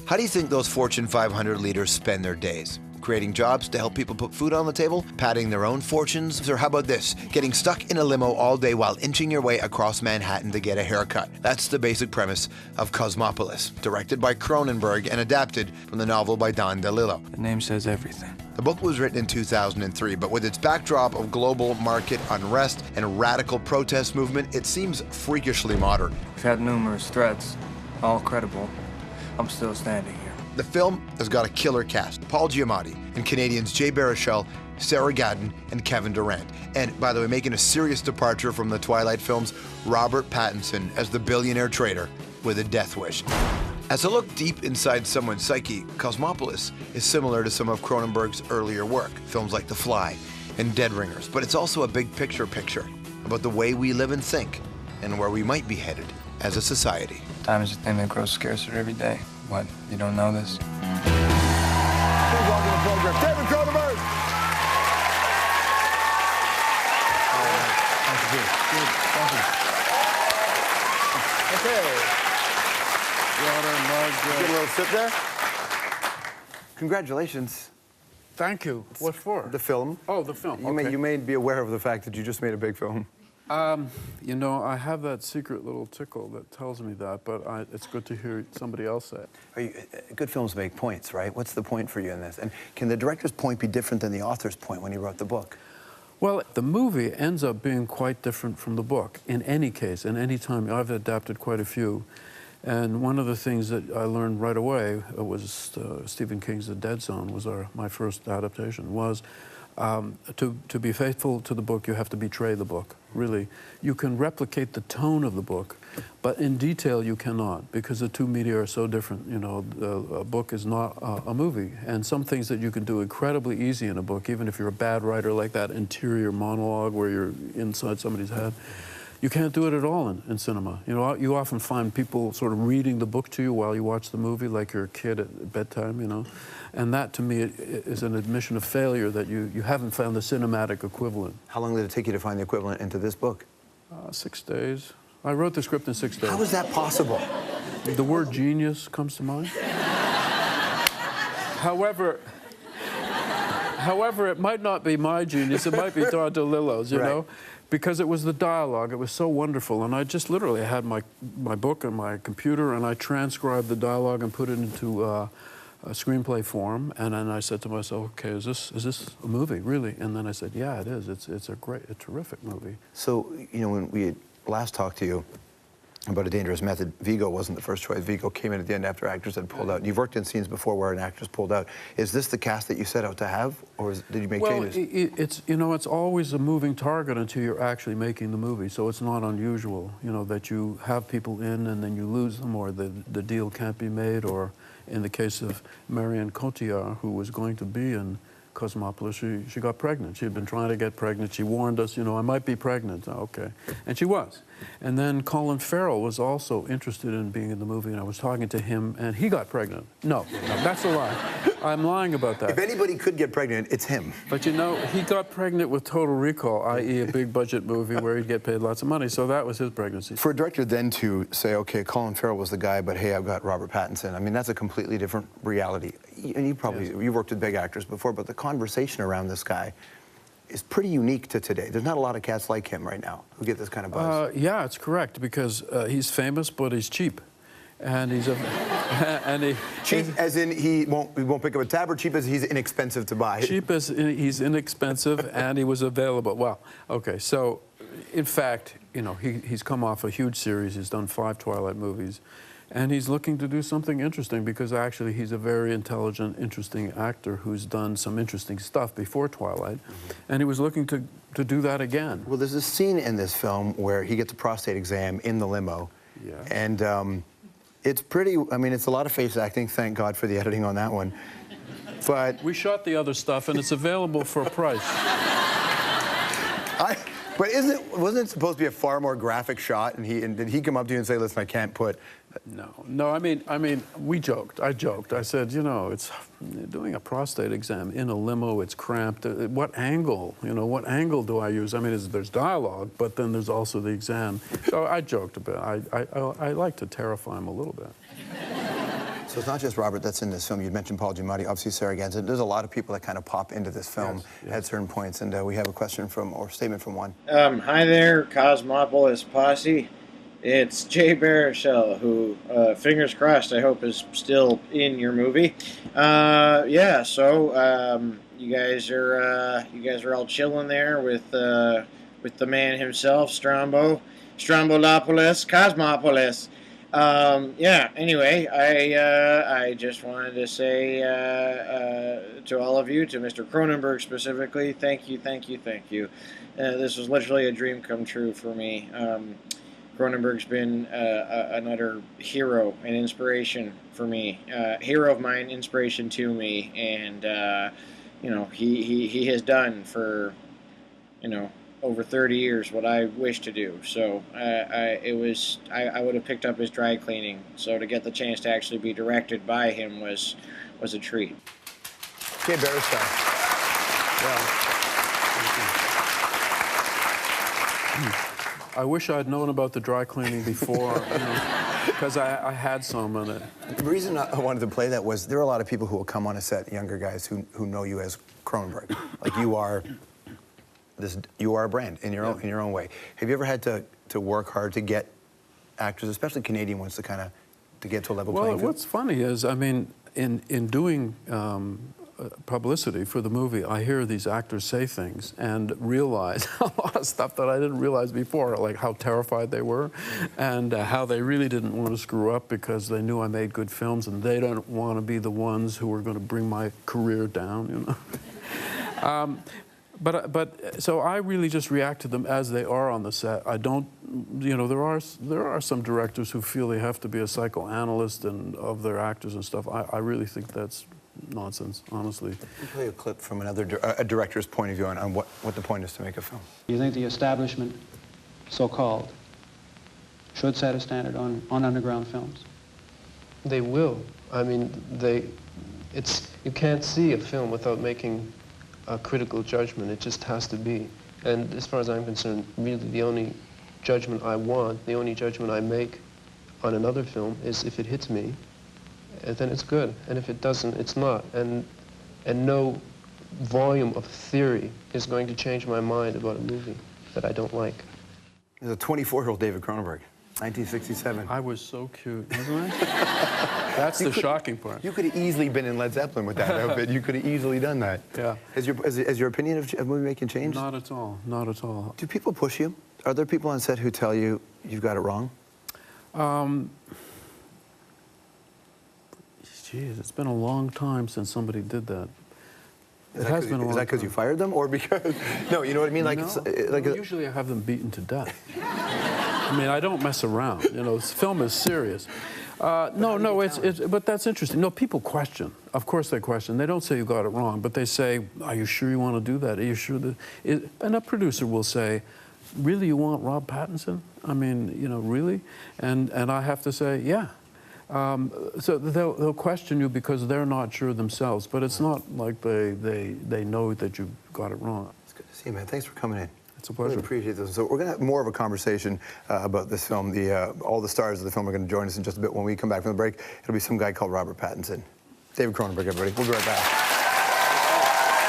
How do you think those Fortune 500 leaders spend their days? Creating jobs to help people put food on the table? Padding their own fortunes? Or how about this? Getting stuck in a limo all day while inching your way across Manhattan to get a haircut. That's the basic premise of Cosmopolis, directed by Cronenberg and adapted from the novel by Don DeLillo. The name says everything. The book was written in 2003, but with its backdrop of global market unrest and radical protest movement, it seems freakishly modern. We've had numerous threats, all credible. I'm still standing here. The film has got a killer cast. Paul Giamatti and Canadians Jay Baruchel, Sarah Gadon, and Kevin Durant. And by the way, making a serious departure from the Twilight films, Robert Pattinson as the billionaire trader with a death wish. As a look deep inside someone's psyche, Cosmopolis is similar to some of Cronenberg's earlier work, films like The Fly and Dead Ringers, but it's also a big picture about the way we live and think and where we might be headed as a society. Time is a thing that grows scarcer every day. What, you don't know this? Please welcome to the program, David Cronenberg! Thank you. Okay. Water, mug. Get a little sip there. Congratulations. Thank you. What for? The film. Oh, the film. You may be aware of the fact that you just made a big film. You know, I have that secret little tickle that tells me that, but it's good to hear somebody else say it. Good films make points, right? What's the point for you in this? And can the director's point be different than the author's point when he wrote the book? Well, the movie ends up being quite different from the book. In any case, in any time, I've adapted quite a few. And one of the things that I learned right away was Stephen King's The Dead Zone was my first adaptation, was to be faithful to the book, you have to betray the book, really. You can replicate the tone of the book, but in detail you cannot, because the two media are so different. You know, a book is not a movie, and some things that you can do incredibly easy in a book, even if you're a bad writer, like that interior monologue where you're inside somebody's head, you can't do it at all in cinema. You know, you often find people sort of reading the book to you while you watch the movie, like you're a kid at bedtime, you know. And that, to me, is an admission of failure that you haven't found the cinematic equivalent. How long did it take you to find the equivalent into this book? 6 days. I wrote the script in 6 days. How is that possible? The word genius comes to mind. However, it might not be my genius. It might be Don DeLillo's, you know? Because it was the dialogue. It was so wonderful. And I just literally had my book on my computer, and I transcribed the dialogue and put it into a screenplay form. And then I said to myself, okay, is this a movie, really? And then I said, yeah, it is. It's a terrific movie. So, you know, when we had last talked to you about A Dangerous Method, Viggo wasn't the first choice. Viggo came in at the end after actors had pulled out. You've worked in scenes before where an actress pulled out. Is this the cast that you set out to have, or did you make changes? It's, you know, it's always a moving target until you're actually making the movie, so it's not unusual, you know, that you have people in and then you lose them, or the deal can't be made, or in the case of Marion Cotillard, who was going to be in Cosmopolis, she got pregnant. She had been trying to get pregnant. She warned us, you know, I might be pregnant. Oh, okay. And she was. And then Colin Farrell was also interested in being in the movie, and I was talking to him, and he got pregnant. No, that's a lie. I'm lying about that. If anybody could get pregnant, it's him. But you know, he got pregnant with Total Recall, i.e. a big budget movie where he'd get paid lots of money, so that was his pregnancy. For a director then to say, okay, Colin Farrell was the guy, but hey, I've got Robert Pattinson, I mean, that's a completely different reality. And you've worked with big actors before, but the conversation around this guy is pretty unique to today. There's not a lot of cats like him right now who get this kind of buzz. Yeah, it's correct, because he's famous, but he's cheap. And he's cheap as in he won't pick up a tab, or cheap as he's inexpensive to buy? Cheap as he's inexpensive, and he was available. Well, okay, so in fact, you know, he's come off a huge series. He's done 5 Twilight movies. And he's looking to do something interesting, because actually he's a very intelligent, interesting actor who's done some interesting stuff before Twilight. And he was looking to do that again. Well, there's a scene in this film where he gets a prostate exam in the limo. Yeah. And it's pretty, I mean, it's a lot of face acting. Thank God for the editing on that one. But we shot the other stuff, and it's available for a price. But wasn't it supposed to be a far more graphic shot? And did he come up to you and say, listen, I can't put... No, I mean, we joked. I joked. I said, you know, it's doing a prostate exam in a limo, it's cramped. What angle, you know, what angle do I use? I mean, there's dialogue, but then there's also the exam. So I joked a bit. I like to terrify him a little bit. So it's not just Robert that's in this film. You mentioned Paul Giamatti, obviously Sarah Ganson. There's a lot of people that kind of pop into this film at certain points, and we have a question from, or statement from one. Hi there, Cosmopolis posse. It's Jay Baruchel, who, fingers crossed, I hope is still in your movie. Yeah, so you guys are all chilling there with the man himself, Strombolopoulos, Cosmopolis. Yeah, anyway, I just wanted to say to all of you, to Mr. Cronenberg specifically, thank you. This was literally a dream come true for me. Cronenberg's been an utter hero and inspiration for me. Hero of mine, inspiration to me, and you know, he has done for, you know, over 30 years what I wish to do. So I would have picked up his dry cleaning. So to get the chance to actually be directed by him was a treat. Jay Baruchel. I wish I'd known about the dry cleaning before, because I had some in it. The reason I wanted to play that was there are a lot of people who will come on a set, younger guys, who know you as Cronenberg. Like you are a brand in your own way. Have you ever had to work hard to get actors, especially Canadian ones, to kind of get to a level playing field? Well, what's funny is, I mean, in doing publicity for the movie, I hear these actors say things and realize a lot of stuff that I didn't realize before, like how terrified they were and how they really didn't want to screw up because they knew I made good films and they don't want to be the ones who are going to bring my career down, you know. But so I really just react to them as they are on the set. I don't, you know, there are some directors who feel they have to be a psychoanalyst and of their actors and stuff. I really think that's nonsense, honestly. We'll play a clip from another a director's point of view on what the point is to make a film. Do you think the establishment, so-called, should set a standard on underground films? They will. I mean, you can't see a film without making a critical judgment. It just has to be. And as far as I'm concerned, really the only judgment I want, the only judgment I make on another film is if it hits me, then it's good. And if it doesn't, it's not. And no volume of theory is going to change my mind about a movie that I don't like. There's a 24-year-old David Cronenberg, 1967. I was so cute, wasn't I? That's the shocking part. You could have easily been in Led Zeppelin with that outfit. You could have easily done that. Yeah. Has your opinion of movie making changed? Not at all. Not at all. Do people push you? Are there people on set who tell you you've got it wrong? Geez, it's been a long time since somebody did that. Is that because you fired them, or because? No, you know what I mean. Like, no. Usually I have them beaten to death. I mean, I don't mess around. You know, this film is serious. No, but that's interesting. No, people question. Of course they question. They don't say you got it wrong, but they say, "Are you sure you want to do that? Are you sure that?" And a producer will say, "Really, you want Rob Pattinson? I mean, you know, really?" And I have to say, "Yeah." So they'll question you because they're not sure themselves, but it's not like they know that you got it wrong. It's good to see you, man. Thanks for coming in. It's a pleasure. Really appreciate this. So we're going to have more of a conversation about this film. All the stars of the film are going to join us in just a bit. When we come back from the break, it'll be some guy called Robert Pattinson. David Cronenberg, everybody. We'll be right back.